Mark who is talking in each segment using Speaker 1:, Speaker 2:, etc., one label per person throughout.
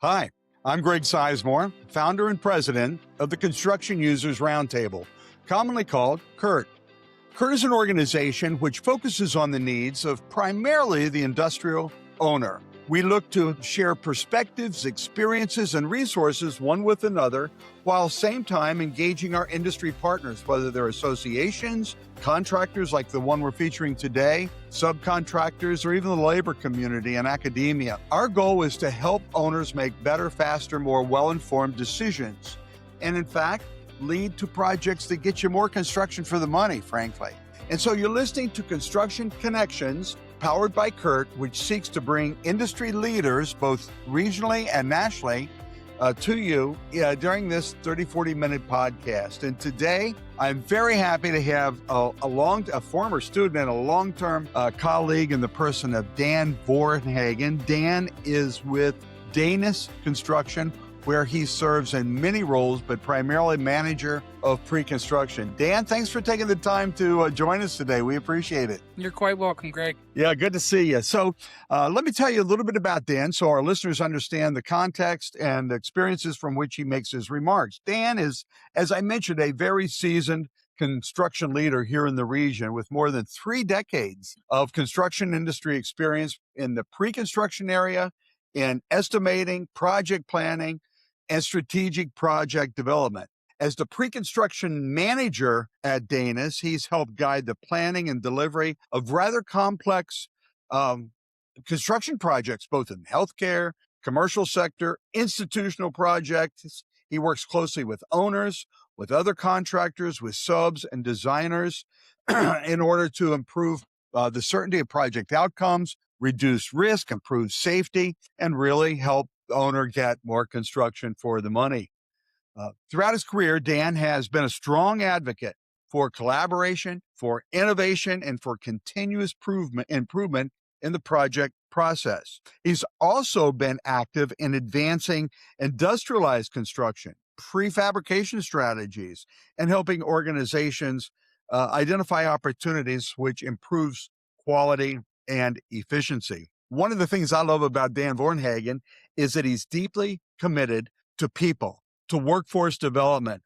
Speaker 1: Hi, I'm Greg Sizemore, founder and president of the Construction Users Roundtable, commonly called CURT. CURT is an organization which focuses on the needs of primarily the industrial owner. We look to share perspectives, experiences, and resources one with another, while same time engaging our industry partners, whether they're associations, contractors like the one we're featuring today, subcontractors, or even the labor community and academia. Our goal is to help owners make better, faster, more well-informed decisions, and in fact, lead to projects that get you more construction for the money, frankly. And so you're listening to Construction Connections, powered by CURT, which seeks to bring industry leaders, both regionally and nationally, to you during this 30-40 minute podcast. And today, I'm very happy to have a former student and a long-term colleague in the person of Dan Vornhagen. Dan is with Danis Construction, where he serves in many roles, but primarily manager of pre-construction. Dan, thanks for taking the time to join us today. We appreciate it.
Speaker 2: You're quite welcome, Greg.
Speaker 1: Yeah, good to see you. So let me tell you a little bit about Dan so our listeners understand the context and the experiences from which he makes his remarks. Dan is, as I mentioned, a very seasoned construction leader here in the region with more than 3 decades of construction industry experience in the pre-construction area, in estimating, project planning, and strategic project development. As the pre-construction manager at Danis, he's helped guide the planning and delivery of rather complex construction projects, both in healthcare, commercial sector, institutional projects. He works closely with owners, with other contractors, with subs and designers in order to improve the certainty of project outcomes, reduce risk, improve safety, and really help the owner get more construction for the money. Throughout his career, Dan has been a strong advocate for collaboration, for innovation, and for continuous improvement in the project process. He's also been active in advancing industrialized construction, prefabrication strategies, and helping organizations identify opportunities which improves quality and efficiency. One of the things I love about Dan Vornhagen is that he's deeply committed to people, to workforce development,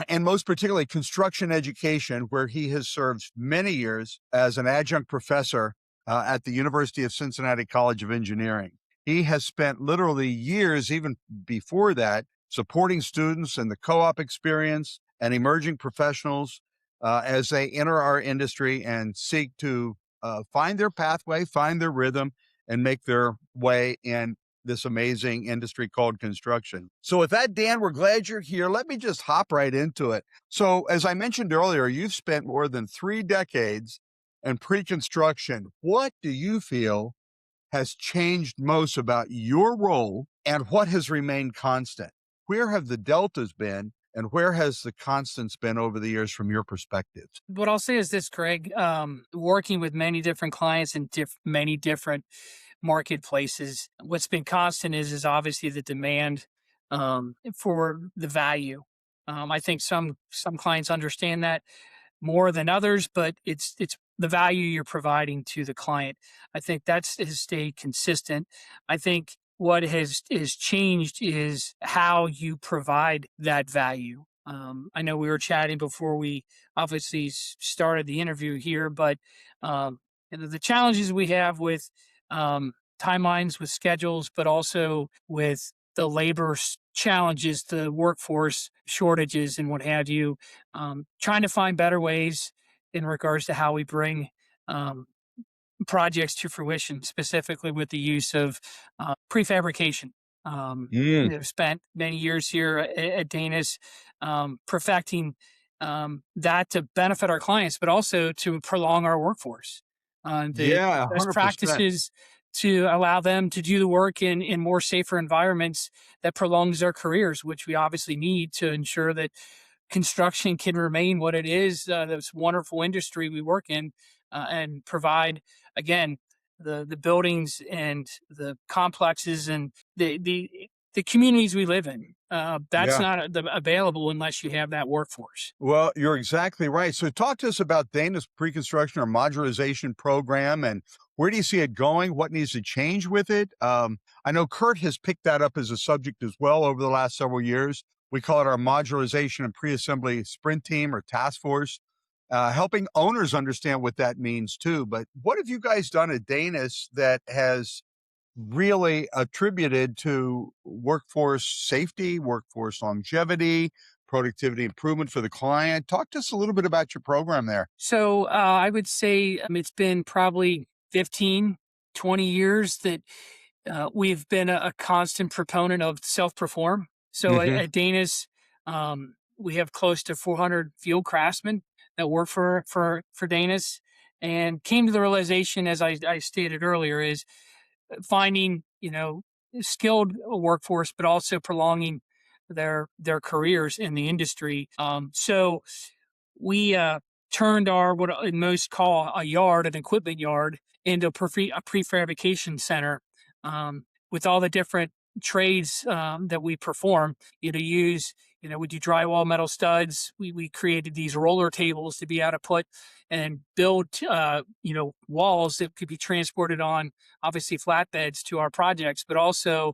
Speaker 1: and most particularly construction education, where he has served many years as an adjunct professor at the University of Cincinnati College of Engineering. He has spent literally years, even before that, supporting students in the co-op experience and emerging professionals as they enter our industry and seek to find their pathway, find their rhythm, and make their way in this amazing industry called construction. So with that, Dan, we're glad you're here. Let me just hop right into it. So as I mentioned earlier, you've spent more than 3 decades in pre-construction. What do you feel has changed most about your role, and what has remained constant? Where have the deltas been, and where has the constants been over the years from your perspective?
Speaker 2: What I'll say is this, Greg, working with many different clients in many different marketplaces, what's been constant is obviously the demand for the value. I think some clients understand that more than others, but it's the value you're providing to the client. I think has stayed consistent. I think what has changed is how you provide that value. I know we were chatting before we obviously started the interview here, but the challenges we have with timelines, with schedules, but also with the labor challenges, the workforce shortages, and what have you. Trying to find better ways in regards to how we bring projects to fruition, specifically with the use of prefabrication. I've spent many years here at Danis perfecting that to benefit our clients, but also to prolong our workforce. The best
Speaker 1: 100%.
Speaker 2: practices to allow them to do the work in more safer environments that prolongs their careers, which we obviously need to ensure that construction can remain what it is, this wonderful industry we work in, and provide, again, the buildings and the complexes and the the communities we live in. That's
Speaker 1: Yeah.
Speaker 2: not available unless you have that workforce.
Speaker 1: Well, you're exactly right. So, talk to us about Dana's pre-construction or modularization program, and where do you see it going? What needs to change with it? I know Kurt has picked that up as a subject as well over the last several years. We call it our modularization and pre-assembly sprint team or task force, helping owners understand what that means too. But what have you guys done at Danis that has really attributed to workforce safety, workforce longevity, productivity improvement for the client? Talk to us a little bit about your program there.
Speaker 2: So I would say it's been probably 15, 20 years that we've been a constant proponent of self-perform. So
Speaker 1: Hmm.
Speaker 2: at Danis, we have close to 400 field craftsmen that work for Danis, and came to the realization, as I stated earlier, is finding skilled workforce, but also prolonging their careers in the industry. So we turned our what most call a yard, an equipment yard, into a prefabrication center, with all the different trades that we perform. We do drywall, metal studs. We created these roller tables to be able to put and build walls that could be transported on obviously flatbeds to our projects, but also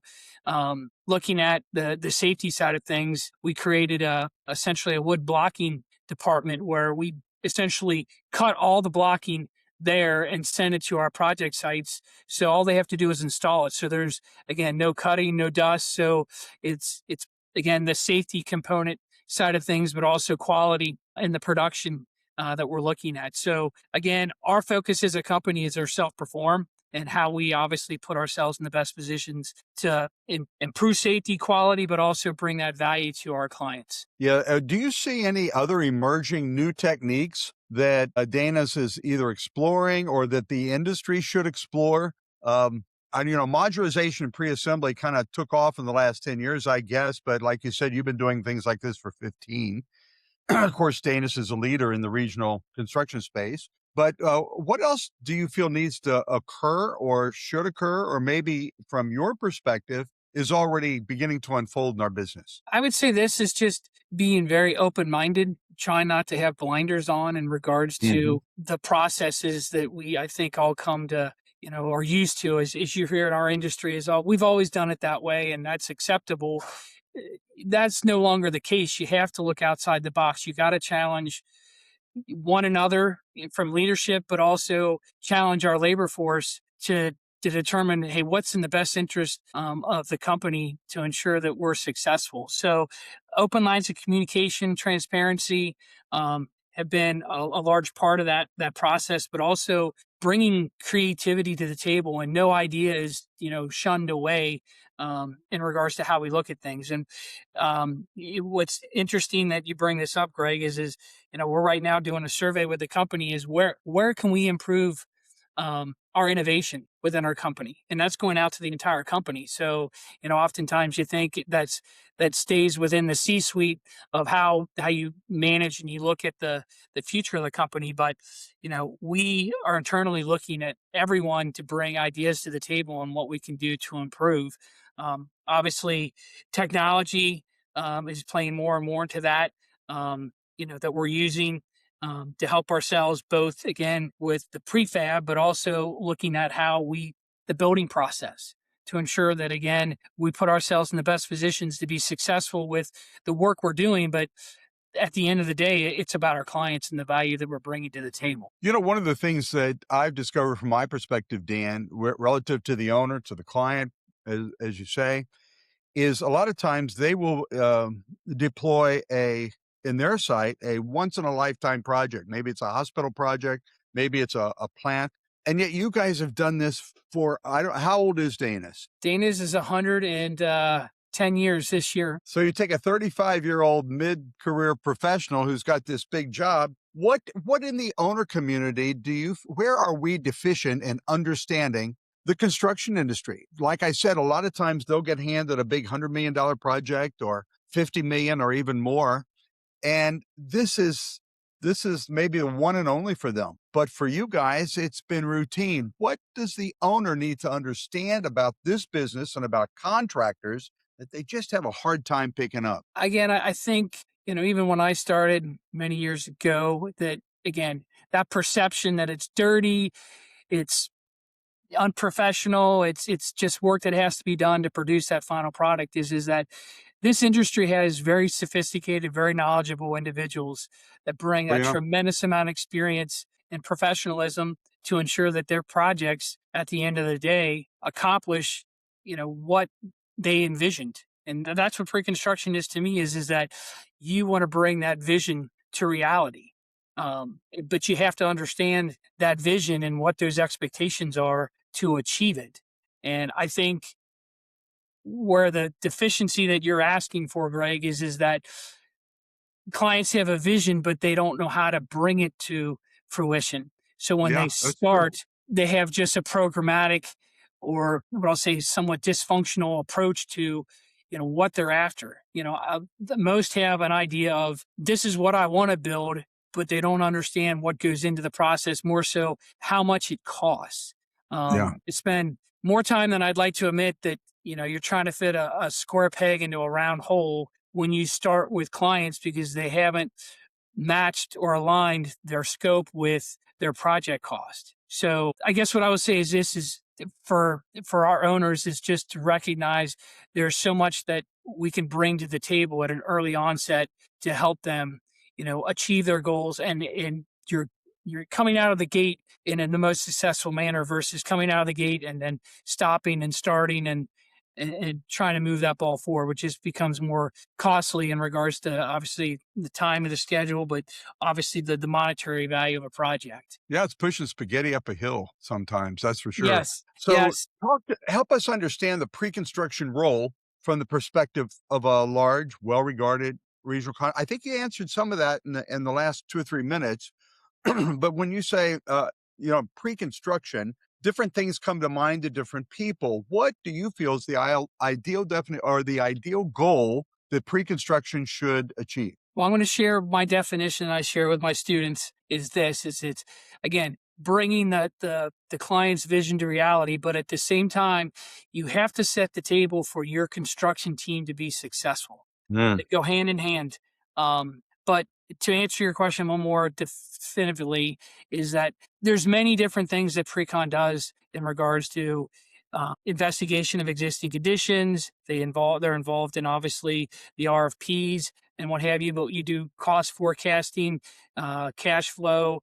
Speaker 2: looking at the safety side of things. We created essentially a wood blocking department where we essentially cut all the blocking there and send it to our project sites. So all they have to do is install it. So there's again no cutting, no dust. So it's again the safety component side of things, but also quality in the production that we're looking at. So again, our focus as a company is our self-perform and how we obviously put ourselves in the best positions to improve safety, quality, but also bring that value to our clients.
Speaker 1: Yeah. Do you see any other emerging new techniques that Dana's is either exploring or that the industry should explore? And, modularization and pre-assembly kind of took off in the last 10 years, I guess. But like you said, you've been doing things like this for 15. Of course, Danis is a leader in the regional construction space. But what else do you feel needs to occur or should occur, or maybe from your perspective, is already beginning to unfold in our business?
Speaker 2: I would say this is just being very open minded, trying not to have blinders on in regards
Speaker 1: Hmm.
Speaker 2: to the processes that we, I think, all come to, are used to as you hear in our industry is all we've always done it that way and that's acceptable. Eh, That's no longer the case. You have to look outside the box. You got to challenge one another from leadership, but also challenge our labor force to determine, hey, what's in the best interest of the company to ensure that we're successful. So, open lines of communication, transparency have been a large part of that process, but also bringing creativity to the table, and no idea is shunned away in regards to how we look at things. And what's interesting that you bring this up, Greg, is we're right now doing a survey with the company is where can we improve our innovation within our company, and that's going out to the entire company. So oftentimes you think that stays within the C-suite of how you manage and you look at the future of the company, but we are internally looking at everyone to bring ideas to the table on what we can do to improve. Obviously, technology is playing more and more into that. That we're using to help ourselves both again with the prefab, but also looking at the building process to ensure that again we put ourselves in the best positions to be successful with the work we're doing. But at the end of the day, it's about our clients and the value that we're bringing to the table.
Speaker 1: One of the things that I've discovered from my perspective, Dan, relative to the owner, to the client, as you say, is a lot of times they will deploy in their site, a once in a lifetime project. Maybe it's a hospital project, maybe it's a plant. And yet you guys have done this for, I don't, how old is Danis?
Speaker 2: Dana's is 110 years this year.
Speaker 1: So you take a 35-year-old mid-career professional who's got this big job. What in the owner community where are we deficient in understanding the construction industry? Like I said, a lot of times they'll get handed a big $100 million project or 50 million or even more. And this is maybe the one and only for them. But for you guys, it's been routine. What does the owner need to understand about this business and about contractors that they just have a hard time picking up?
Speaker 2: Again, I think, even when I started many years ago, that again, that perception that it's dirty, it's unprofessional, it's just work that has to be done to produce that final product is that this industry has very sophisticated, very knowledgeable individuals that bring
Speaker 1: Oh,
Speaker 2: a
Speaker 1: yeah.
Speaker 2: tremendous amount of experience and professionalism to ensure that their projects at the end of the day accomplish, what they envisioned. And that's what pre-construction is to me is that you want to bring that vision to reality. But you have to understand that vision and what those expectations are to achieve it. And I think where the deficiency that you're asking for, Greg, is that clients have a vision, but they don't know how to bring it to fruition. So when
Speaker 1: Yeah,
Speaker 2: they
Speaker 1: that's true.
Speaker 2: start, they have just a programmatic or what I'll say somewhat dysfunctional approach to, what they're after. Most have an idea of this is what I want to build, but they don't understand what goes into the process, more so how much it costs.
Speaker 1: Yeah.
Speaker 2: It's spend more time than I'd like to admit that, you're trying to fit a square peg into a round hole when you start with clients because they haven't matched or aligned their scope with their project cost. So I guess what I would say is this is for our owners is just to recognize there's so much that we can bring to the table at an early onset to help them, achieve their goals and you're coming out of the gate in the most successful manner versus coming out of the gate and then stopping and starting and trying to move that ball forward, which just becomes more costly in regards to obviously the time of the schedule, but obviously the monetary value of a project.
Speaker 1: Yeah, it's pushing spaghetti up a hill sometimes, that's for sure.
Speaker 2: Yes,
Speaker 1: So
Speaker 2: yes.
Speaker 1: help us understand the pre-construction role from the perspective of a large, well-regarded regional I think you answered some of that in the last 2 or 3 minutes. But when you say, pre-construction, different things come to mind to different people. What do you feel is the ideal definite or the ideal goal that pre-construction should achieve?
Speaker 2: Well, I'm going to share my definition I share with my students is this is it's again bringing the client's vision to reality, but at the same time you have to set the table for your construction team to be successful.
Speaker 1: Mm.
Speaker 2: They go hand in hand. But to answer your question one more definitively is that there's many different things that Precon does in regards to investigation of existing conditions. They're involved in obviously the RFPs and what have you, but you do cost forecasting, cash flow,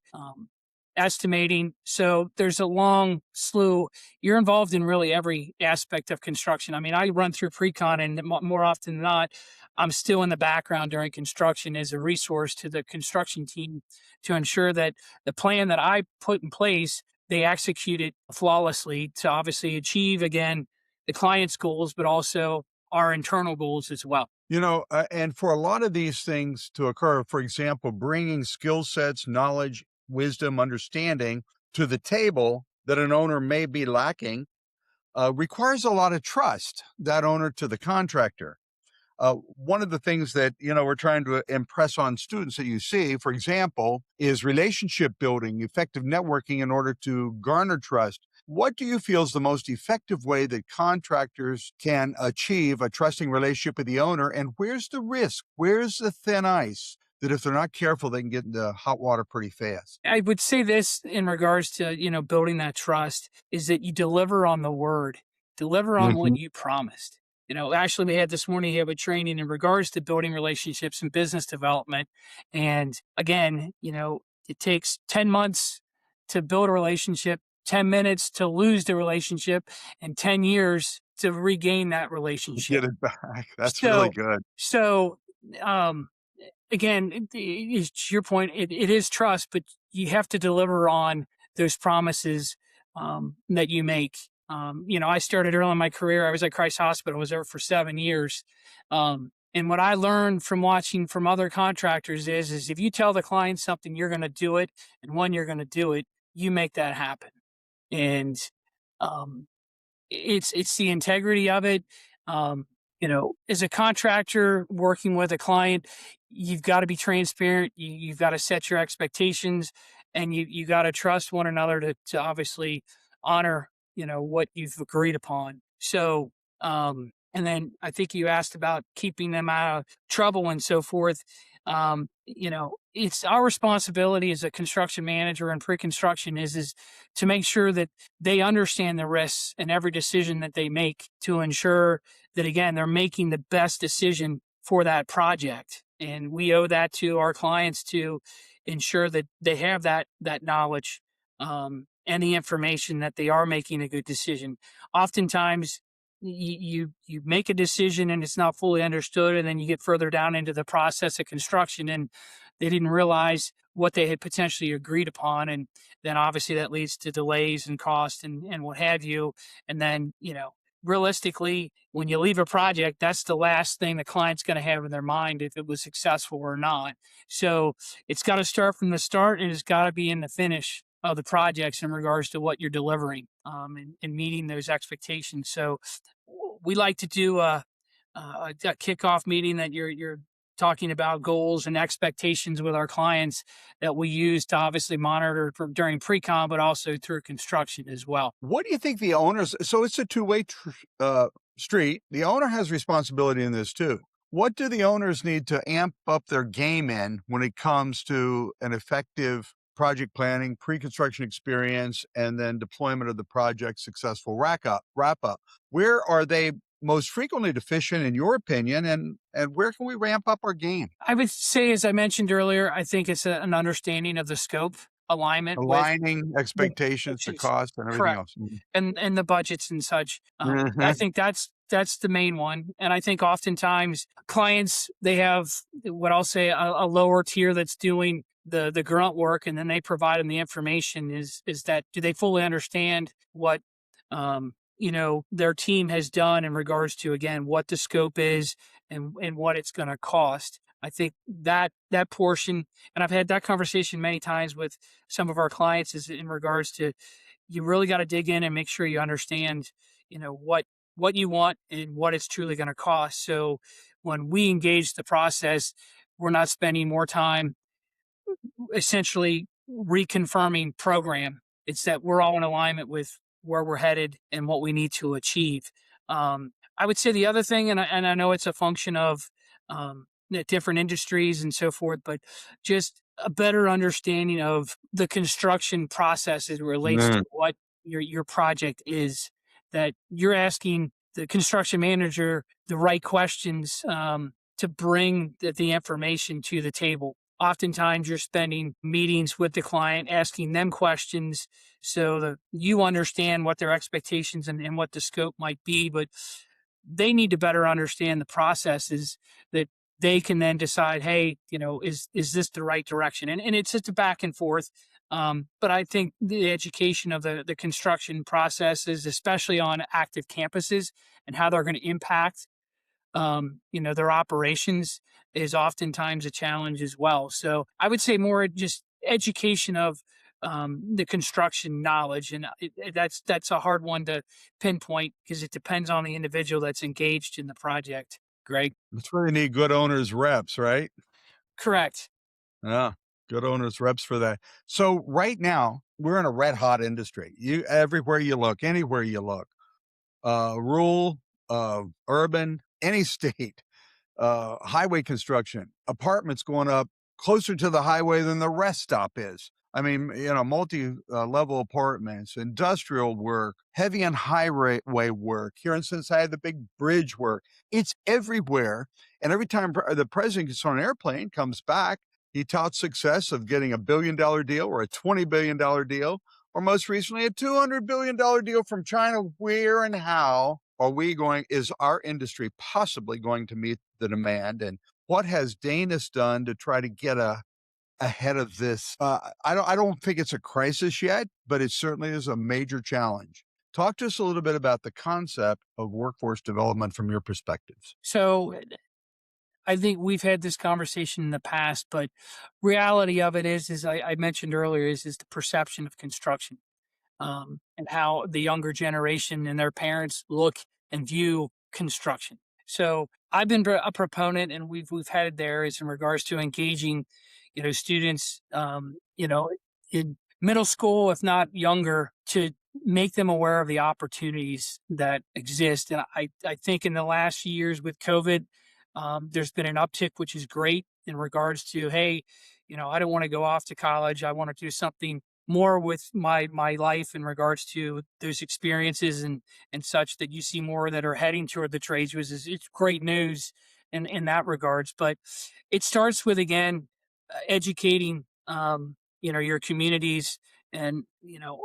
Speaker 2: estimating. So there's a long slew. You're involved in really every aspect of construction. I mean, I run through pre-con and more often than not, I'm still in the background during construction as a resource to the construction team to ensure that the plan that I put in place, they execute it flawlessly to obviously achieve, again, the client's goals, but also our internal goals as well.
Speaker 1: And for a lot of these things to occur, for example, bringing skill sets, knowledge, wisdom, understanding to the table that an owner may be lacking requires a lot of trust, that owner to the contractor. One of the things that we're trying to impress on students that you see, for example, is relationship building, effective networking in order to garner trust. What do you feel is the most effective way that contractors can achieve a trusting relationship with the owner? And where's the risk? Where's the thin ice that if they're not careful, they can get into hot water pretty fast?
Speaker 2: I would say this in regards to, building that trust is that you deliver on the word, deliver on what
Speaker 1: Mhm.
Speaker 2: you promised. Actually, we had this morning have a training in regards to building relationships and business development. And again, it takes 10 months to build a relationship, 10 minutes to lose the relationship, and 10 years to regain that relationship.
Speaker 1: Get it back. That's really
Speaker 2: So,
Speaker 1: good.
Speaker 2: so, um, again, to your point, it is trust, but you have to deliver on those promises that you make. I started early in my career. I was at Christ Hospital. I was there for 7 years. And what I learned from watching from other contractors is if you tell the client something, you're going to do it, and when you're going to do it, you make that happen. And um, it's the integrity of it. As a contractor working with a client, you've got to be transparent. You've got to set your expectations, and you got to trust one another to obviously honor what you've agreed upon. So And then I think you asked about keeping them out of trouble and so forth. It's our responsibility as a construction manager and pre-construction is to make sure that they understand the risks in every decision that they make to ensure that again they're making the best decision for that project. And we owe that to our clients to ensure that they have that knowledge and the information that they are making a good decision. Oftentimes you make a decision and it's not fully understood, and then you get further down into the process of construction and they didn't realize what they had potentially agreed upon, and then obviously that leads to delays and cost and what have you. And then realistically, when you leave a project, that's the last thing the client's going to have in their mind if it was successful or not. So it's got to start from the start and it's got to be in the finish of the projects in regards to what you're delivering, and meeting those expectations. So we like to do a kickoff meeting that you're talking about goals and expectations with our clients that we use to obviously monitor during pre-con, but also through construction as well.
Speaker 1: What do you think the owners? So it's a two-way street. The owner has responsibility in this too. What do the owners need to amp up their game in when it comes to an effective project planning, pre-construction experience, and then deployment of the project successful wrap up? Where are they most frequently deficient, in your opinion, and where can we ramp up our game?
Speaker 2: I would say, as I mentioned earlier, I think it's an understanding of the scope, alignment with
Speaker 1: Aligning
Speaker 2: the
Speaker 1: expectations to
Speaker 2: expectations.
Speaker 1: cost and everything
Speaker 2: Correct.
Speaker 1: else. Mhm.
Speaker 2: And the budgets and such. I
Speaker 1: Mhm.
Speaker 2: think that's the main one. And I think oftentimes clients, they have what I'll say a lower tier that's doing the grunt work, and then they provide them the information. Is that do they fully understand what their team has done in regards to again what the scope is and what it's going to cost. I think that portion, and I've had that conversation many times with some of our clients, is in regards to you really got to dig in and make sure you understand, what you want and what it's truly going to cost. So when we engage the process, we're not spending more time essentially reconfirming program. It's that we're all in alignment with where we're headed and what we need to achieve. I would say the other thing, and I know it's a function of different industries and so forth, but just a better understanding of the construction process as it relates to
Speaker 1: Mm.
Speaker 2: what your project is. That you're asking the construction manager the right questions to bring the information to the table. Oftentimes you're spending meetings with the client asking them questions so that you understand what their expectations and what the scope might be, but they need to better understand the processes that they can then decide, hey, is this the right direction? And it's just a back and forth. But I think the education of the construction processes, especially on active campuses and how they're going to impact their operations is oftentimes a challenge as well. So I would say more just education of the construction knowledge, and that's a hard one to pinpoint because it depends on the individual that's engaged in the project. Greg,
Speaker 1: That's where they need good owners reps, right?
Speaker 2: correct.
Speaker 1: Yeah, good owners reps for that. So right now, we're in a red hot industry. You everywhere you look, anywhere you look, rural, urban, any state, highway construction, apartments going up closer to the highway than the rest stop is. I mean, multi level apartments, industrial work, heavy and highway work. Here in Cincinnati, the big bridge work. It's everywhere. And every time the president gets on an airplane, comes back, he touts success of getting $1 billion deal or a $20 billion deal, or most recently a $200 billion deal from China. Where and how are we going? Is our industry possibly going to meet the demand? And what has Danis done to try to get ahead of this? I don't think it's a crisis yet, but it certainly is a major challenge. Talk to us a little bit about the concept of workforce development from your perspectives.
Speaker 2: So I think we've had this conversation in the past, but reality of it is I mentioned earlier, is the perception of construction, and how the younger generation and their parents look and view construction. So I've been a proponent, and we've had it there is in regards to engaging, students, in middle school, if not younger, to make them aware of the opportunities that exist. And I think in the last years with COVID, there's been an uptick, which is great in regards to, hey, I don't want to go off to college. I want to do something more with my life in regards to those experiences and such, that you see more that are heading toward the trades, which is it's great news in that regards. But it starts with, again, educating your communities and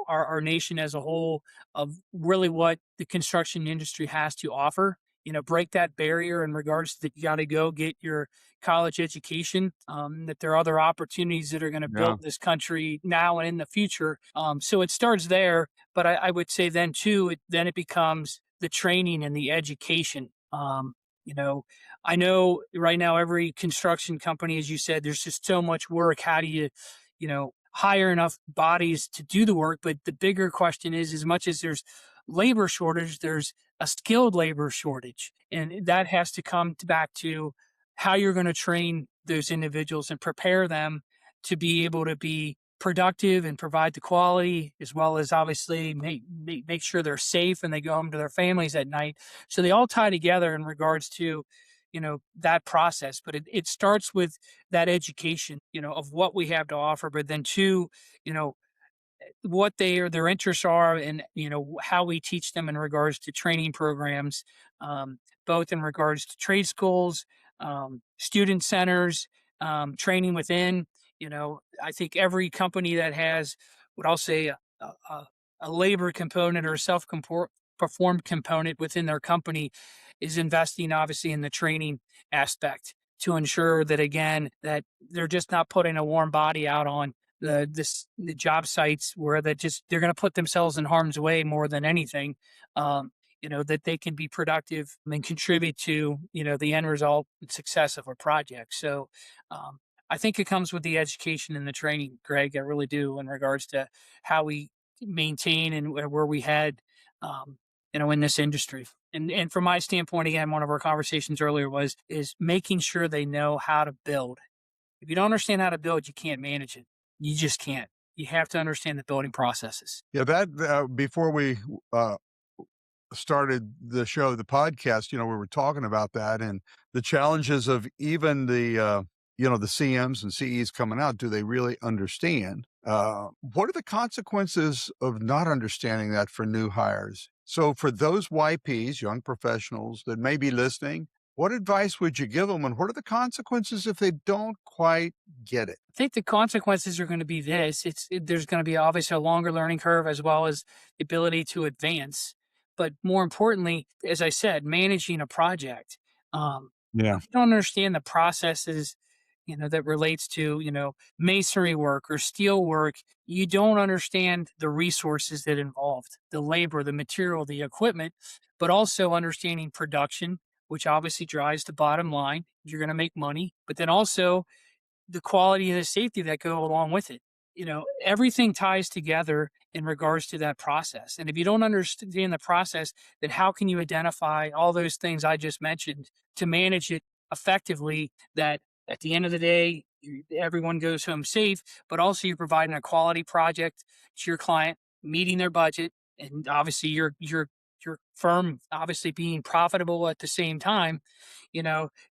Speaker 2: our nation as a whole of really what the construction industry has to offer. Break that barrier in regards to that you got to go get your college education, that there are other opportunities that are going to
Speaker 1: Yeah.
Speaker 2: build this country now and in the future. So it starts there, but I would say then too then it becomes the training and the education. You know I know right now every construction company, as you said, there's just so much work. How do you hire enough bodies to do the work? But the bigger question is, as much as there's labor shortage, there's a skilled labor shortage. And that has to come back to how you're going to train those individuals and prepare them to be able to be productive and provide the quality, as well as obviously make sure they're safe and they go home to their families at night. So they all tie together in regards to that process. But it starts with that education of what we have to offer, but then two, you know what their interests are, and how we teach them in regards to training programs, both in regards to trade schools, student centers, training within. I think every company that has what I'll say a labor component or a self performed component within their company is investing obviously in the training aspect to ensure that, again, that they're just not putting a warm body out on the job sites where they're going to put themselves in harm's way more than anything. That they can be productive and contribute to the end result and success of a project. So I think it comes with the education and the training, Greg. I really do, in regards to how we maintain and where we head, in this industry. And from my standpoint, again, one of our conversations earlier is making sure they know how to build. If you don't understand how to build, you can't manage it. You just can't. You have to understand the building processes.
Speaker 1: Yeah, that before we uh, started the show, the podcast, we were talking about that and the challenges of even the CMs and CEs coming out. Do they really understand? What are the consequences of not understanding that for new hires? So, for those YPs, young professionals that may be listening, what advice would you give them? And what are the consequences if they don't quite get it?
Speaker 2: I think the consequences are going to be this. There's going to be obviously a longer learning curve, as well as the ability to advance. But more importantly, as I said, managing a project.
Speaker 1: Yeah.
Speaker 2: If you don't understand the processes, that relates to, masonry work or steel work, you don't understand the resources that involved, the labor, the material, the equipment, but also understanding production, which obviously drives the bottom line. You're going to make money, but then also the quality and the safety that go along with it. Everything ties together in regards to that process. And if you don't understand the process, then how can you identify all those things I just mentioned to manage it effectively? That at the end of the day, everyone goes home safe, but also you're providing a quality project to your client, meeting their budget, and obviously your firm obviously being profitable at the same time.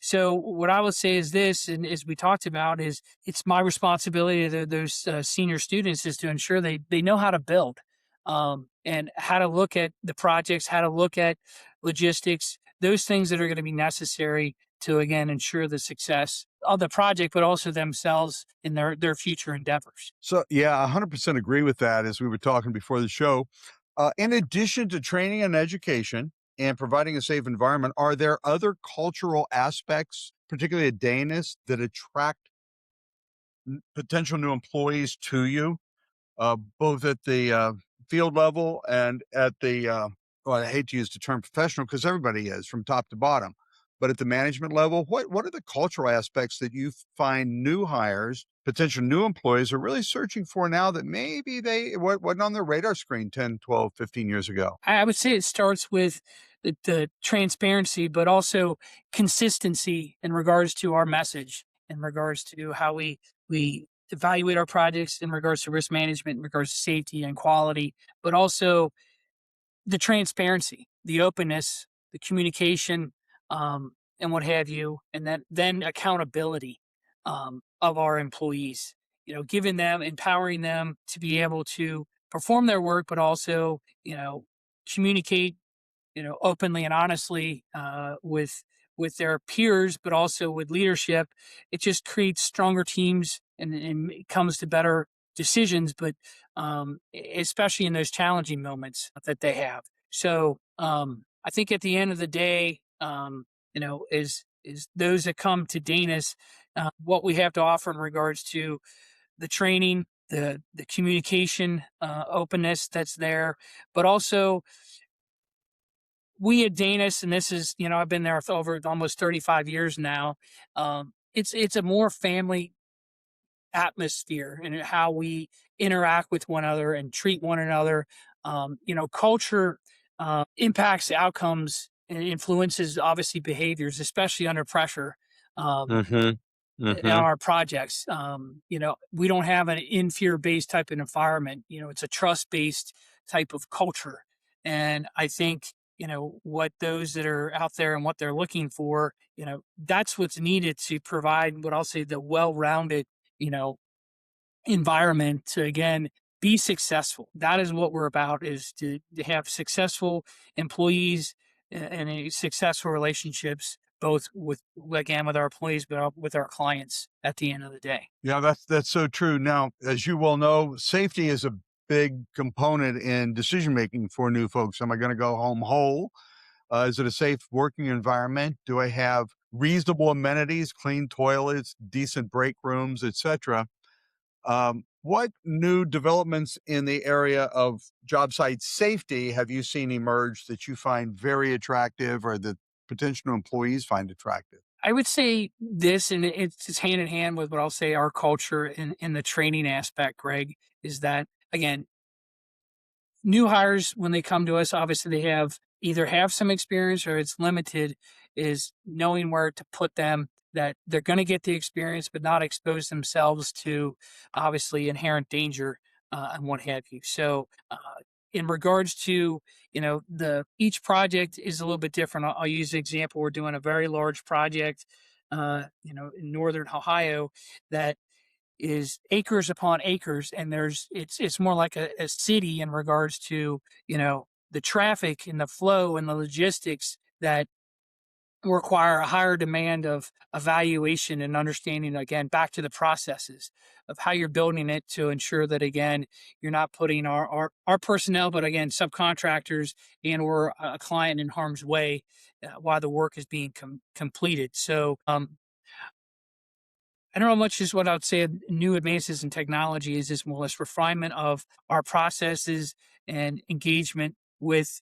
Speaker 2: So what I would say is this, and as we talked about, is it's my responsibility to those senior students is to ensure they know how to build, and how to look at the projects, how to look at logistics, those things that are going to be necessary to, again, ensure the success of the project, but also themselves in their future endeavors.
Speaker 1: So, yeah, 100% agree with that as we were talking before the show. In addition to training and education and providing a safe environment, are there other cultural aspects, particularly at Danis, that attract potential new employees to you, both at the field level and at the, well, I hate to use the term professional because everybody is from top to bottom, but at the management level, what are the cultural aspects that you find new hires, potential new employees are really searching for now that maybe wasn't on their radar screen 10, 12, 15 years ago?
Speaker 2: I would say it starts with the transparency, but also consistency in regards to our message, in regards to how we evaluate our projects in regards to risk management, in regards to safety and quality, but also the transparency, the openness, the communication, and what have you, and then accountability of our employees. Giving them, empowering them to be able to perform their work, but also communicate openly and honestly with their peers, but also with leadership. It just creates stronger teams, and it comes to better decisions, but especially in those challenging moments that they have. So I think at the end of the day, is those that come to Danis, what we have to offer in regards to the training, the communication, openness that's there, but also we at Danis, and this is, I've been there for over almost 35 years now. It's a more family atmosphere and how we interact with one another and treat one another. Culture impacts the outcomes and influences obviously behaviors, especially under pressure. Um,
Speaker 3: Mhm.
Speaker 2: in
Speaker 3: Mhm.
Speaker 2: our projects. We don't have an in fear based type of environment. It's a trust based type of culture. And I think, what those that are out there and what they're looking for, that's what's needed to provide what I'll say the well rounded, you know, environment to again be successful. That is what we're about, is to have successful employees and successful relationships, both with again with our employees, but with our clients at the end of the day.
Speaker 1: Yeah, that's so true. Now, as you well know, safety is a big component in decision making for new folks. Am I going to go home whole? Is it a safe working environment? Do I have reasonable amenities, clean toilets, decent break rooms, etc.? What new developments in the area of job site safety have you seen emerge that you find very attractive or that potential employees find attractive?
Speaker 2: I would say this, and it's hand in hand with what I'll say our culture in the training aspect, Greg, is that again, new hires when they come to us, obviously they have some experience or it's limited, is knowing where to put them, that they're going to get the experience but not expose themselves to obviously inherent danger, and what have you. So in regards to the each project is a little bit different. I'll use an example. We're doing a very large project in northern Ohio that is acres upon acres, and it's more like a city in regards to the traffic and the flow and the logistics that require a higher demand of evaluation and understanding, again back to the processes of how you're building it to ensure that again you're not putting our personnel, but again subcontractors and or a client in harm's way while the work is being completed. So I don't know much is what I would say new advances in technology is this more or less refinement of our processes and engagement with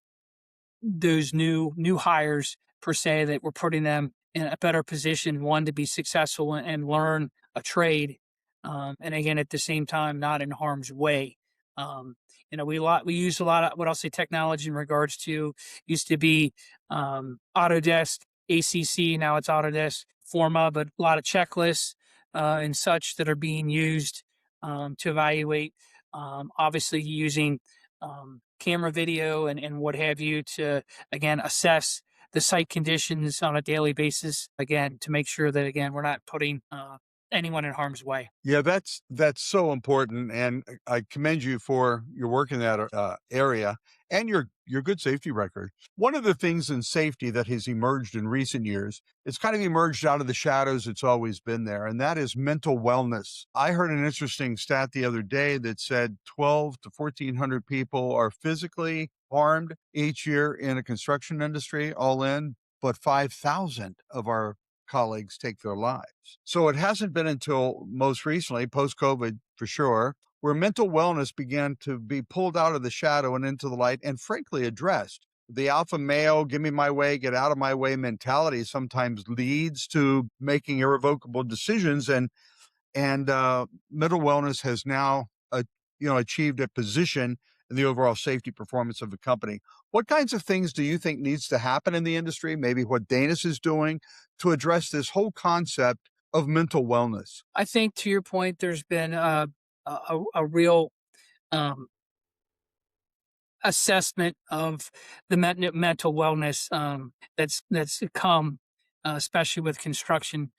Speaker 2: those new hires per se, that we're putting them in a better position, one to be successful and learn a trade, and again at the same time not in harm's way. um, we use a lot of what I'll say technology in regards to used to be Autodesk ACC, now it's Autodesk Forma, but a lot of checklists and such that are being used to evaluate, obviously using camera video and what have you to again assess the site conditions on a daily basis, again to make sure that again we're not putting anyone in harm's way.
Speaker 1: Yeah, that's so important, and I commend you for your work in that area and your good safety record. One of the things in safety that has emerged in recent years, it's kind of emerged out of the shadows. It's always been there, and that is mental wellness. I heard an interesting stat the other day that said 12 to 1400 people are physically harmed each year in a construction industry, all in, but 5,000 of our colleagues take their lives. So it hasn't been until most recently, post COVID for sure, where mental wellness began to be pulled out of the shadow and into the light and frankly addressed. The alpha male, give me my way, get out of my way mentality sometimes leads to making irrevocable decisions. And mental wellness has now achieved a position in the overall safety performance of the company. What kinds of things do you think needs to happen in the industry, maybe what Danis is doing to address this whole concept of mental wellness?
Speaker 2: I think to your point, there's been a real um, assessment of the mental wellness that's come, especially with construction.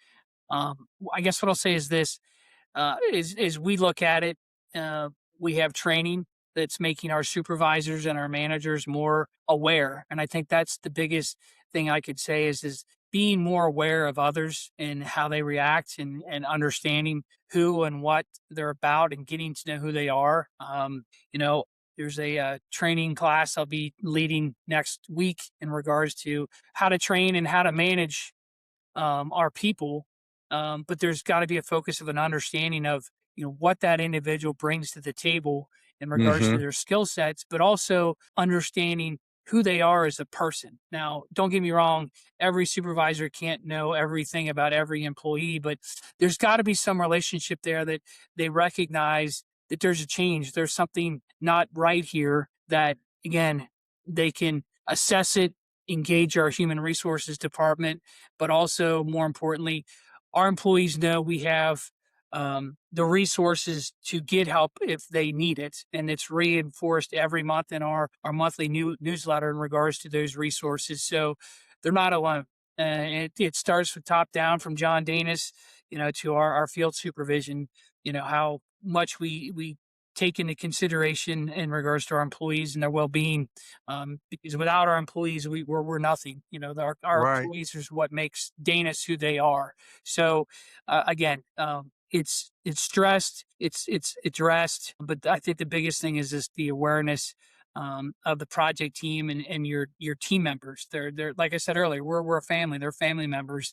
Speaker 2: I guess what I'll say is this: is we look at it, uh, we have training that's making our supervisors and our managers more aware, and I think that's the biggest thing I could say is being more aware of others and how they react, and understanding who and what they're about and getting to know who they are. You know, there's a training class I'll be leading next week in regards to how to train and how to manage our people. But there's got to be a focus of an understanding of what that individual brings to the table in regards to
Speaker 1: Hmm.
Speaker 2: their skill sets, but also understanding who they are as a person. Now, don't get me wrong, every supervisor can't know everything about every employee, but there's got to be some relationship there that they recognize that there's a change, there's something not right here that, again, they can assess it, engage our human resources department, but also more importantly, our employees know we have the resources to get help if they need it, and it's reinforced every month in our monthly newsletter in regards to those resources. So they're not alone. It starts with top down from John Danis, to our field supervision. How much we take into consideration in regards to our employees and their well-being, because without our employees, we're nothing. Our
Speaker 1: Right.
Speaker 2: employees is what makes Danish who they are. So again, it's stressed, it's addressed, but I think the biggest thing is just the awareness of the project team and your team members. They're like I said earlier, we're a family. They're family members,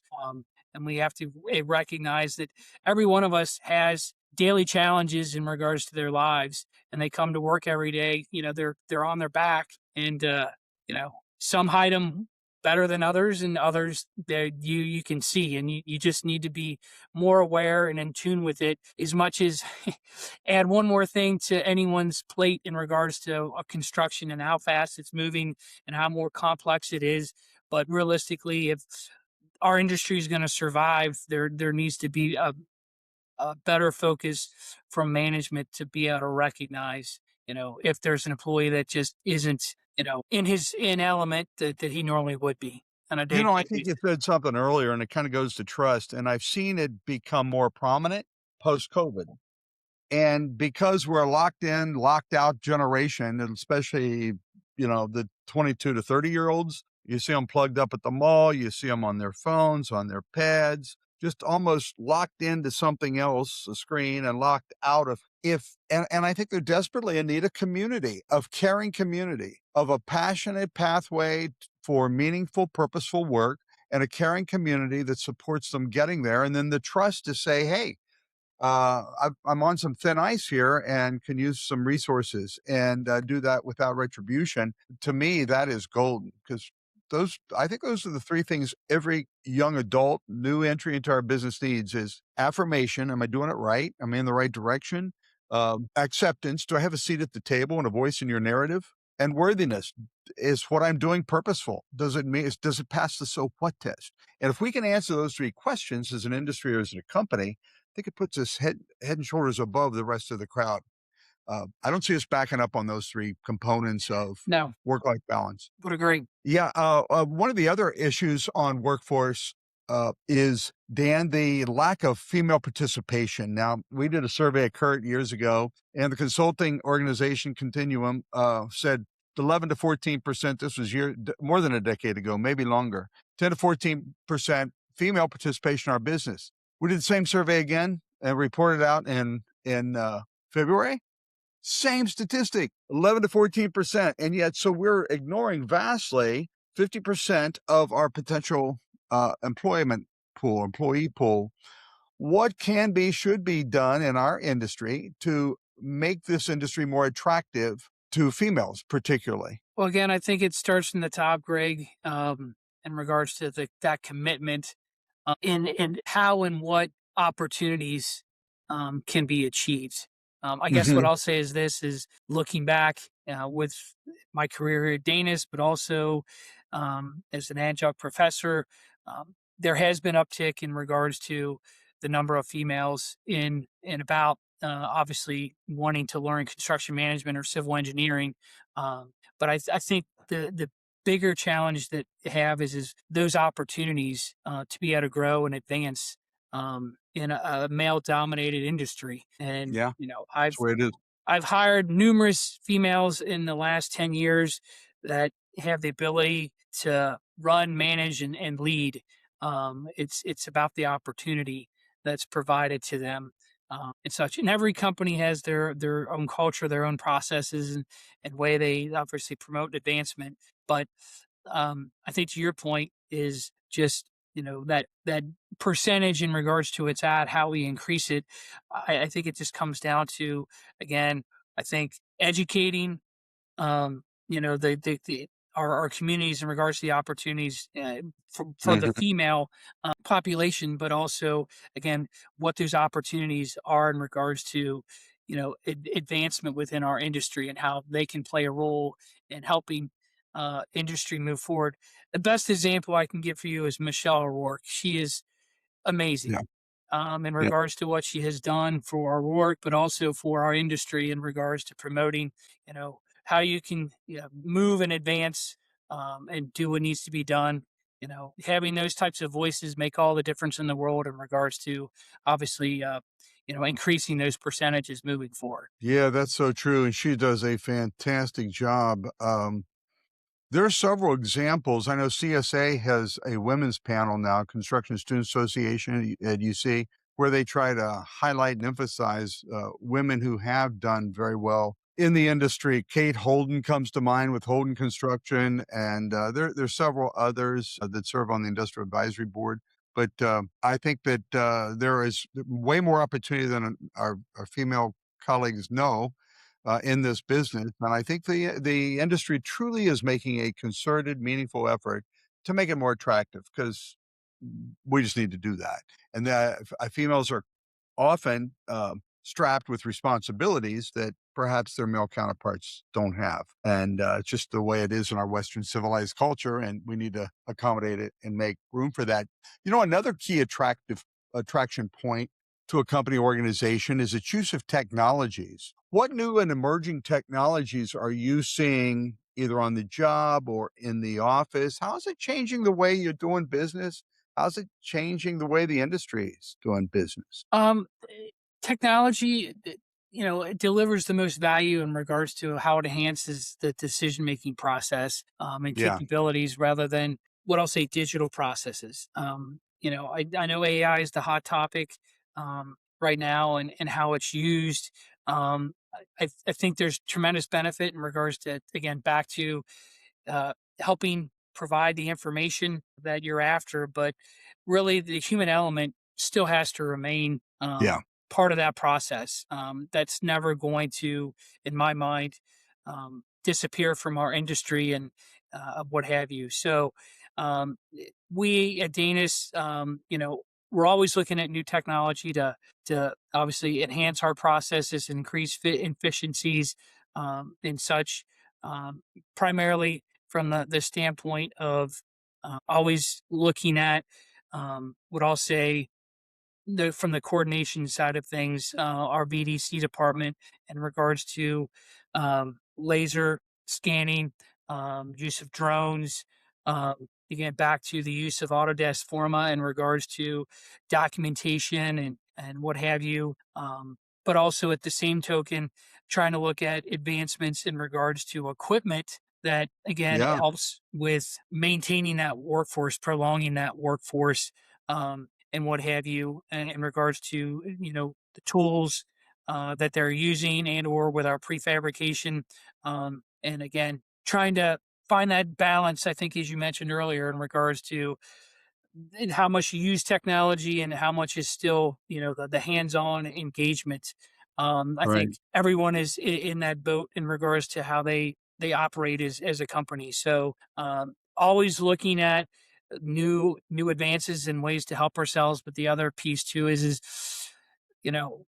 Speaker 2: and we have to recognize that every one of us has daily challenges in regards to their lives, and they come to work every day. They're on their back, and some hide them better than others, and others that you can see, and you just need to be more aware and in tune with it. As much as add one more thing to anyone's plate in regards to a construction and how fast it's moving and how more complex it is, but realistically, if our industry is going to survive, there needs to be a better focus from management to be able to recognize, if there's an employee that just isn't, in his in element that he normally would be on a day to
Speaker 1: I
Speaker 2: day
Speaker 1: think
Speaker 2: basis.
Speaker 1: you said something earlier, and it kind of goes to trust. And I've seen it become more prominent post COVID. And because we're a locked in, locked out generation, and especially, the 22 to 30-year-olds, you see them plugged up at the mall, you see them on their phones, on their pads, just almost locked into something else, a screen, and locked out of and I think they're desperately in need of community, of caring community, of a passionate pathway for meaningful, purposeful work, and a caring community that supports them getting there. And then the trust to say, hey, I'm on some thin ice here and can use some resources and do that without retribution. To me, that is golden because I think those are the three things every young adult, new entry into our business needs is affirmation. Am I doing it right? Am I in the right direction? Acceptance. Do I have a seat at the table and a voice in your narrative? And worthiness. Is what I'm doing purposeful? Does it pass the so what test? And if we can answer those three questions as an industry or as a company, I think it puts us head and shoulders above the rest of the crowd. I don't see us backing up on those three components of
Speaker 2: No,
Speaker 1: work-life balance.
Speaker 2: would agree.
Speaker 1: Yeah, one of the other issues on workforce is, Dan, the lack of female participation. Now, we did a survey at Kurt years ago, and the consulting organization Continuum said 11 to 14%. This was more than a decade ago, maybe longer. 10 to 14% female participation in our business. We did the same survey again and reported out in February. Same statistic, 11 to 14%. And yet, so we're ignoring vastly 50% of our potential employee pool. What can be, should be done in our industry to make this industry more attractive to females, particularly?
Speaker 2: Well, again, I think it starts from the top, Greg, in regards to that commitment, in how and what opportunities can be achieved. I guess what
Speaker 1: Hmm.
Speaker 2: I'll say is this: is looking back with my career here at Danis, but also as an adjunct professor, there has been uptick in regards to the number of females in about obviously wanting to learn construction management or civil engineering. But I think the bigger challenge that they have is those opportunities to be able to grow and advance in a male dominated industry. And
Speaker 1: Yeah, that's
Speaker 2: I've
Speaker 1: the way it is.
Speaker 2: I've hired numerous females in the last 10 years that have the ability to run, manage, and lead. It's about the opportunity that's provided to them, and such. And every company has their own culture, their own processes, and way they obviously promote advancement. But I think to your point is just that percentage in regards to its ad, how we increase it. I think it just comes down to, again, I think educating the our communities in regards to the opportunities for the
Speaker 1: Mhm.
Speaker 2: female population, but also again what those opportunities are in regards to advancement within our industry and how they can play a role in helping industry move forward. The best example I can give for you is Michelle O'Rourke. She is amazing
Speaker 1: Yeah,
Speaker 2: in
Speaker 1: yeah,
Speaker 2: regards to what she has done for our work, but also for our industry in regards to promoting, how you can move and advance and do what needs to be done. Having those types of voices make all the difference in the world in regards to obviously, increasing those percentages moving forward.
Speaker 1: yeah. That's so true, and she does a fantastic job. There are several examples. I know CSA has a women's panel now, Construction Student Association at UC, where they try to highlight and emphasize women who have done very well in the industry. Kate Holden comes to mind with Holden Construction, and there's several others that serve on the Industrial Advisory Board. But I think that there is way more opportunity than our female colleagues know in this business. And I think the industry truly is making a concerted, meaningful effort to make it more attractive because we just need to do that. And that females are often strapped with responsibilities that perhaps their male counterparts don't have. And it's just the way it is in our Western civilized culture. And we need to accommodate it and make room for that. Another key attraction point to a company organization is its use of technologies. What new and emerging technologies are you seeing either on the job or in the office? How is it changing the way you're doing business? How's it changing the way the industry is doing business?
Speaker 2: Technology, it delivers the most value in regards to how it enhances the decision making process and
Speaker 1: Yeah,
Speaker 2: capabilities rather than what I'll say digital processes. I know AI is the hot topic right now and how it's used. I think there's tremendous benefit in regards to, again, back to helping provide the information that you're after, but really the human element still has to remain
Speaker 1: yeah,
Speaker 2: part of that process. That's never going to, in my mind, disappear from our industry and what have you. So, we at Danis, we're always looking at new technology to obviously enhance our processes, increase efficiencies, and such. Primarily from the standpoint of always looking at what I'll say from the coordination side of things, our BDC department in regards to laser scanning, use of drones, again, back to the use of Autodesk Forma in regards to documentation and what have you. But also at the same token, trying to look at advancements in regards to equipment that again
Speaker 1: yeah.
Speaker 2: helps with maintaining that workforce, prolonging that workforce, and what have you, in regards to the tools that they're using and or with our prefabrication, and again trying to find that balance. I think as you mentioned earlier in regards to and how much you use technology and how much is still the hands-on engagement. I
Speaker 1: Right.
Speaker 2: think everyone is in that boat in regards to how they operate as a company. So always looking at new advances and ways to help ourselves. But the other piece too is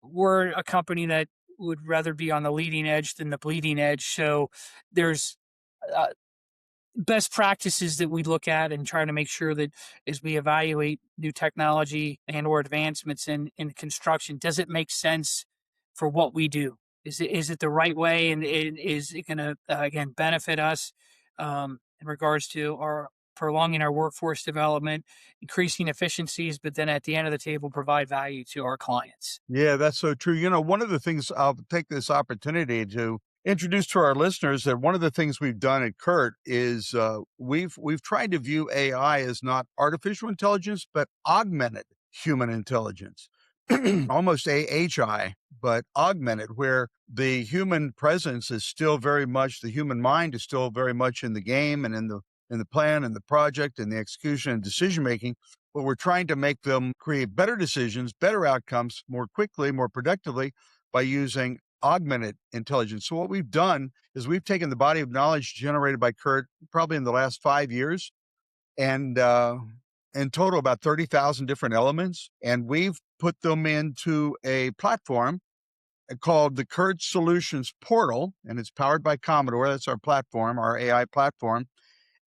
Speaker 2: we're a company that would rather be on the leading edge than the bleeding edge. So there's best practices that we look at and try to make sure that as we evaluate new technology and or advancements in construction, does it make sense for what we do? Is it the right way, and is it going to again benefit us in regards to our prolonging our workforce development, increasing efficiencies, but then at the end of the table provide value to our clients?
Speaker 1: Yeah, that's so true. One of the things I'll take this opportunity to introduce to our listeners that one of the things we've done at Kurt is we've tried to view AI as not artificial intelligence, but augmented human intelligence, almost AHI, but augmented, where the human presence is still very much the human mind is still very much in the game and in the plan and the project and the execution and decision making, but we're trying to make them create better decisions, better outcomes more quickly, more productively by using augmented intelligence. So what we've done is we've taken the body of knowledge generated by Kurt probably in the last 5 years and in total about 30,000 different elements. And we've put them into a platform called the Kurt Solutions Portal, and it's powered by Commodore. That's our platform, our AI platform.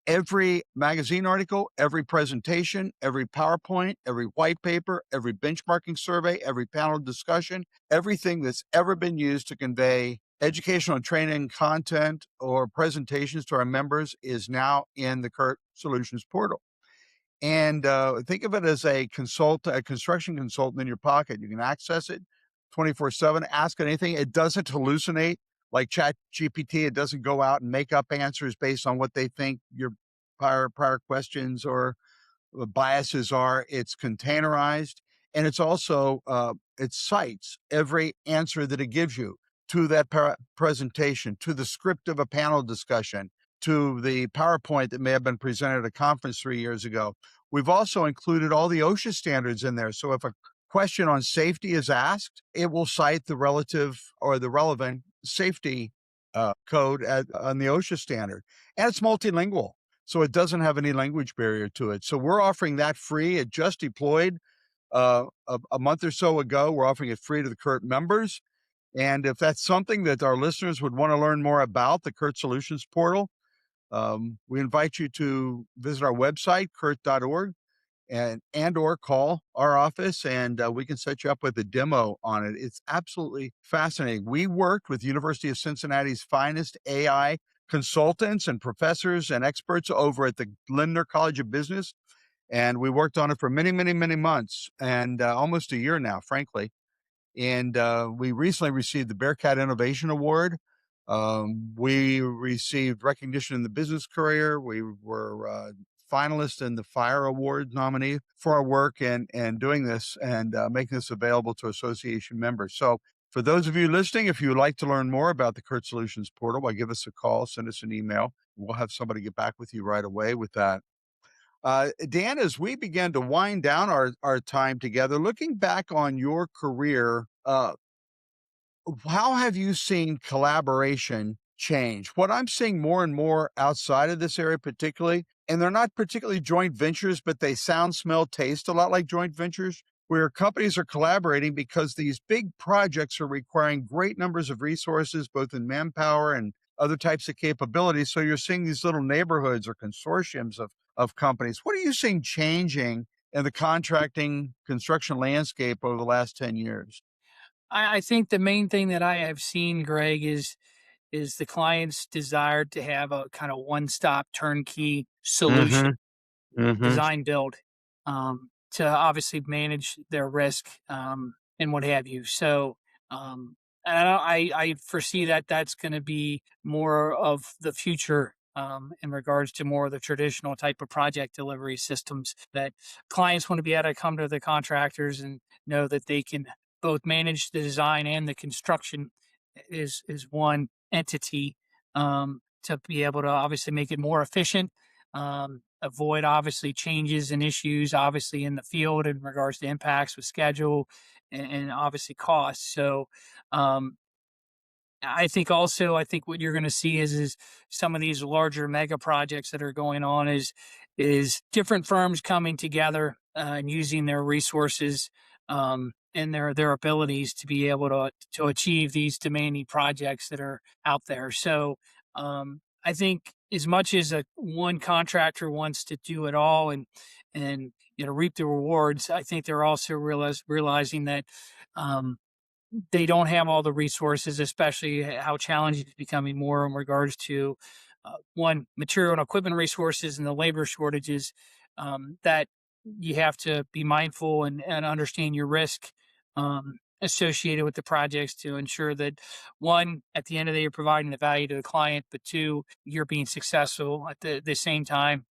Speaker 1: Every magazine article, every presentation, every PowerPoint, every white paper, every benchmarking survey, every panel discussion, everything that's ever been used to convey educational and training content or presentations to our members is now in the Kurt Solutions portal. And think of it as a construction consultant in your pocket. You can access it 24/7, ask anything. It doesn't hallucinate like Chat GPT. It doesn't go out and make up answers based on what they think your prior questions or biases are. It's containerized, and it's also it cites every answer that it gives you to that presentation, to the script of a panel discussion, to the PowerPoint that may have been presented at a conference 3 years ago. We've also included all the OSHA standards in there. So if a question on safety is asked, it will cite the relative or the relevant safety code on the OSHA standard. And it's multilingual. So it doesn't have any language barrier to it. So we're offering that free. It just deployed a month or so ago. We're offering it free to the Kurt members. And if that's something that our listeners would want to learn more about, the Kurt Solutions portal, we invite you to visit our website, kurt.org, and or call our office, and we can set you up with a demo on it. It's absolutely fascinating. We worked with University of Cincinnati's finest AI consultants and professors and experts over at the Lindner College of Business, and we worked on it for many, many, many months and almost a year now, frankly. And we recently received the Bearcat Innovation Award. We received recognition in the Business Courier. We were finalists in the Fire Award nominee for our work and doing this and making this available to association members. So for those of you listening, if you would like to learn more about the Kurt Solutions portal, well, give us a call, send us an email. We'll have somebody get back with you right away with that. Dan, as we begin to wind down our time together, looking back on your career, how have you seen collaboration change? What I'm seeing more and more outside of this area, particularly, and they're not particularly joint ventures, but they sound, smell, taste a lot like joint ventures, where companies are collaborating because these big projects are requiring great numbers of resources, both in manpower and other types of capabilities. So you're seeing these little neighborhoods or consortiums of companies. What are you seeing changing in the contracting construction landscape over the last 10 years?
Speaker 2: I think the main thing that I have seen, Greg, is the client's desire to have a kind of one-stop turnkey solution,
Speaker 1: Mhm, mhm.
Speaker 2: design build, to obviously manage their risk, and what have you. So, and I foresee that that's going to be more of the future. In regards to more of the traditional type of project delivery systems that clients want to be able to come to the contractors and know that they can both manage the design and the construction is one entity, to be able to obviously make it more efficient, avoid obviously changes and issues obviously in the field in regards to impacts with schedule and obviously costs. So um, I think what you're going to see is some of these larger mega projects that are going on is different firms coming together and using their resources, and their abilities to be able to achieve these demanding projects that are out there. So I think as much as a one contractor wants to do it all and reap the rewards, I think they're also realizing that um, they don't have all the resources, especially how challenging it's becoming more in regards to one, material and equipment resources and the labor shortages, that you have to be mindful and understand your risk associated with the projects to ensure that one, at the end of the day, you're providing the value to the client, but two, you're being successful at the same time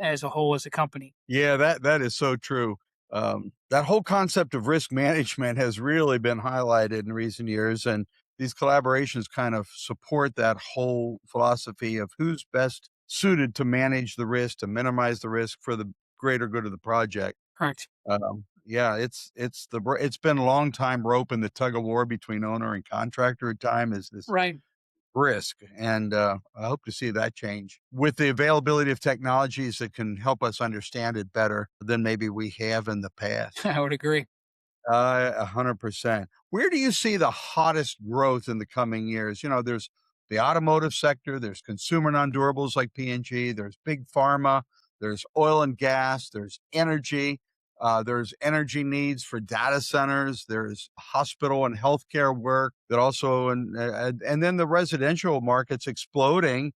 Speaker 2: as a whole as a company.
Speaker 1: Yeah, that is so true. That whole concept of risk management has really been highlighted in recent years, and these collaborations kind of support that whole philosophy of who's best suited to manage the risk, to minimize the risk for the greater good of the project.
Speaker 2: Correct.
Speaker 1: Yeah, it's been a long time rope in the tug of war between owner and contractor. At time is this
Speaker 2: Right.
Speaker 1: risk, and I hope to see that change with the availability of technologies that can help us understand it better than maybe we have in the past.
Speaker 2: I would agree.
Speaker 1: 100%. Where do you see the hottest growth in the coming years? There's the automotive sector, there's consumer non-durables like P&G, there's big pharma, there's oil and gas, there's energy, there's energy needs for data centers, there's hospital and healthcare work that also, and then the residential market's exploding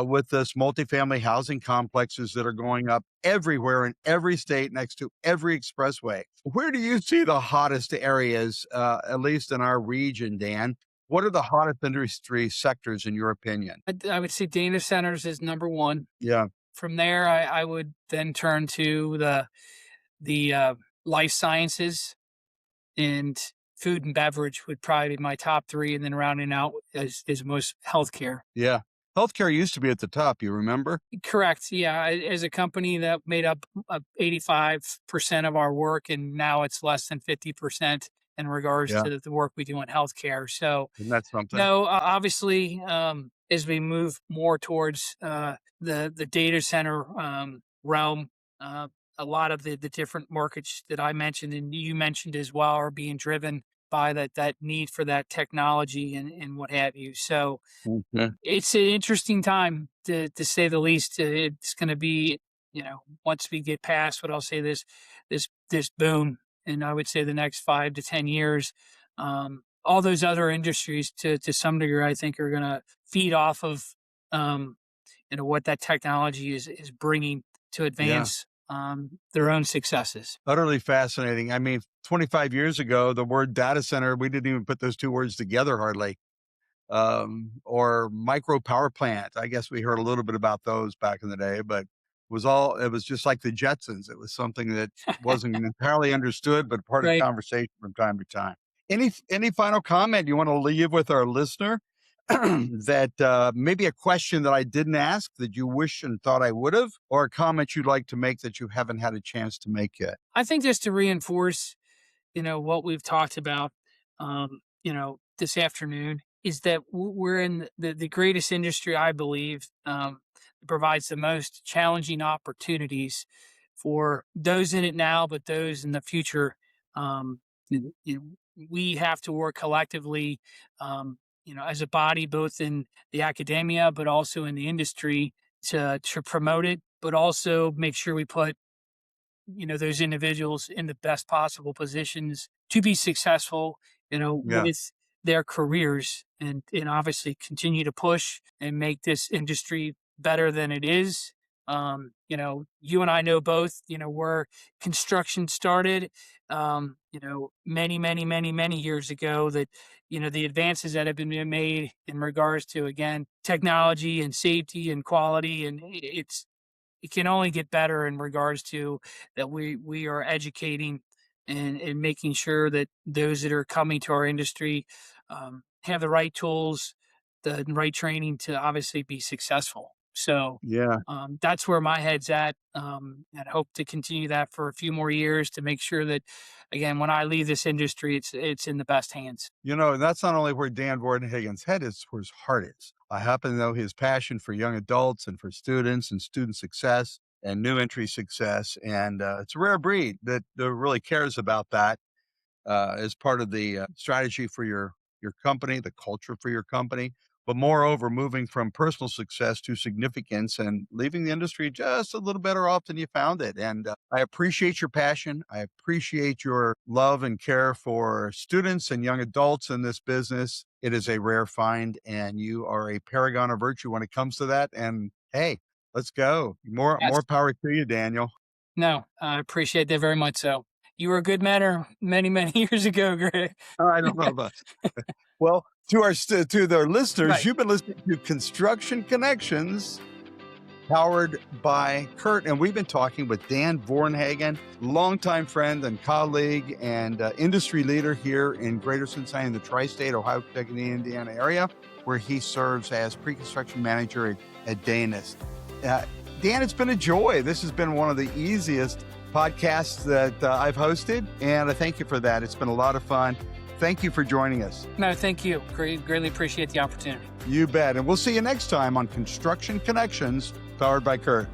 Speaker 1: with this multifamily housing complexes that are going up everywhere in every state next to every expressway. Where do you see the hottest areas, at least in our region, Dan? What are the hottest industry sectors in your opinion?
Speaker 2: I would say data centers is number one.
Speaker 1: Yeah,
Speaker 2: From there, I would then turn to the life sciences, and food and beverage would probably be my top three, and then rounding out is most healthcare.
Speaker 1: yeah. Healthcare used to be at the top, you remember?
Speaker 2: Correct. Yeah, as a company that made up 85% of our work, and now it's less than 50% in regards
Speaker 1: Yeah,
Speaker 2: to the work we do in healthcare. So
Speaker 1: isn't that something?
Speaker 2: no, obviously, as we move more towards the data center realm, uh, a lot of the different markets that I mentioned and you mentioned as well are being driven by that need for that technology and what have you. So
Speaker 1: Okay.
Speaker 2: it's an interesting time to say the least. It's going to be, once we get past what I'll say this boom, and I would say the next 5 to 10 years, all those other industries to some degree, I think, are going to feed off of what that technology is bringing to
Speaker 1: Yeah,
Speaker 2: advance their own successes.
Speaker 1: utterly fascinating. I mean, 25 years ago, the word data center, we didn't even put those two words together hardly. Or micro power plant. I guess we heard a little bit about those back in the day, but it was just like the Jetsons. It was something that wasn't entirely understood, but part of
Speaker 2: Right.
Speaker 1: conversation from time to time. Any final comment you want to leave with our listener? That maybe a question that I didn't ask that you wish and thought I would have, or a comment you'd like to make that you haven't had a chance to make yet.
Speaker 2: I think just to reinforce what we've talked about, this afternoon is that we're in the greatest industry, I believe, that provides the most challenging opportunities for those in it now, but those in the future. Um, we have to work collectively, as a body, both in the academia, but also in the industry to promote it, but also make sure we put those individuals in the best possible positions to be successful,
Speaker 1: Yeah,
Speaker 2: with their careers and obviously continue to push and make this industry better than it is. You and I know both, where construction started, many, many, many, many years ago that, the advances that have been made in regards to, again, technology and safety and quality. And it can only get better in regards to that we are educating and making sure that those that are coming to our industry have the right tools, the right training to obviously be successful. So
Speaker 1: yeah.
Speaker 2: that's where my head's at, and hope to continue that for a few more years to make sure that, again, when I leave this industry, it's in the best hands.
Speaker 1: That's not only where Dan Vornhagen's head is, where his heart is. I happen to know his passion for young adults and for students and student success and new entry success. And it's a rare breed that really cares about that as part of the strategy for your company, the culture for your company. but moreover, moving from personal success to significance and leaving the industry just a little better off than you found it. And I appreciate your passion. I appreciate your love and care for students and young adults in this business. It is a rare find, and you are a paragon of virtue when it comes to that. And hey, let's go. More
Speaker 2: Yes.
Speaker 1: power to you, Daniel.
Speaker 2: No, I appreciate that very much so. You were a good mentor many, many years ago, Greg.
Speaker 1: I don't know about. Well, to their listeners,
Speaker 2: Right.
Speaker 1: you've been listening to Construction Connections, powered by Kurt, and we've been talking with Dan Vornhagen, longtime friend and colleague and industry leader here in Greater Cincinnati in the tri-state Ohio, Kentucky, Indiana area, where he serves as pre-construction manager at Danis. Dan, it's been a joy. This has been one of the easiest podcasts that I've hosted, and I thank you for that. It's been a lot of fun. Thank you for joining us.
Speaker 2: No, thank you. Greatly appreciate the opportunity.
Speaker 1: You bet. And we'll see you next time on Construction Connections, powered by Kurt.